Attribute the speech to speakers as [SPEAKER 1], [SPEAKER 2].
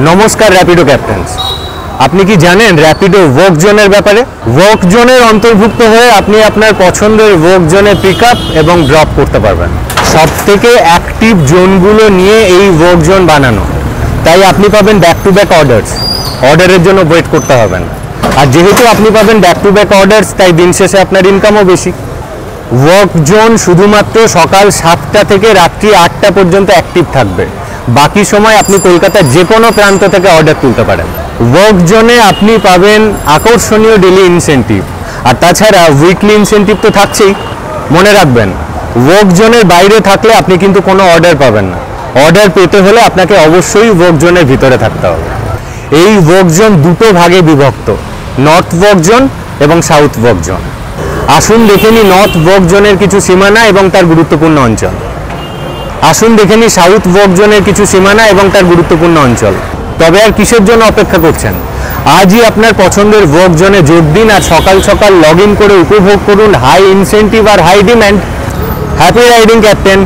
[SPEAKER 1] নমস্কার র্যাপিডো ক্যাপ্টেন্স। আপনি কি জানেন র্যাপিডো ওয়ার্ক জোনের ব্যাপারে? ওয়ার্ক জোনের অন্তর্ভুক্ত হয়ে আপনি আপনার পছন্দের ওয়ার্ক জোনে পিক আপ এবং ড্রপ করতে পারবেন। সব থেকে অ্যাক্টিভ জোনগুলো নিয়ে এই ওয়ার্ক জোন বানানো, তাই আপনি পাবেন ব্যাক টু ব্যাক অর্ডারের জন্য ওয়েট করতে হবে না। আর যেহেতু আপনি পাবেন ব্যাক টু ব্যাক অর্ডার্স, তাই দিন শেষে আপনার ইনকামও বেশি। ওয়ার্ক জোন শুধুমাত্র সকাল 7টা থেকে রাত্রি 8টা পর্যন্ত অ্যাক্টিভ থাকবে, বাকি সময় আপনি কলকাতার যে কোনো প্রান্ত থেকে অর্ডার তুলতে পারেন। ওয়ার্ক জোনে আপনি পাবেন আকর্ষণীয় ডেলি ইনসেন্টিভ, আর তাছাড়া উইকলি ইনসেন্টিভ তো থাকছেই। মনে রাখবেন, ওয়ার্ক জোনের বাইরে থাকলে আপনি কিন্তু কোনো অর্ডার পাবেন না। অর্ডার পেতে হলে আপনাকে অবশ্যই ওয়ার্ক জোনের ভিতরে থাকতে হবে। এই ওয়ার্ক জোন দুটো ভাগে বিভক্ত, নর্থ ওয়ার্ক জোন এবং সাউথ ওয়ার্ক জোন। আসুন দেখে নিই নর্থ ওয়ার্ক জোনের কিছু সীমানা এবং তার গুরুত্বপূর্ণ অঞ্চল। আসুন দেখে নিই সাউথ ওয়ার্ক জোনের কিছু সীমানা এবং তার গুরুত্বপূর্ণ অঞ্চল। তবে আর কিসের জন্য অপেক্ষা করছেন? আজই আপনার পছন্দের ওয়ার্ক জোনে যোগ দিন আর সকাল সকাল লগ ইন করে উপভোগ করুন হাই ইনসেন্টিভ আর high demand. Happy riding captain.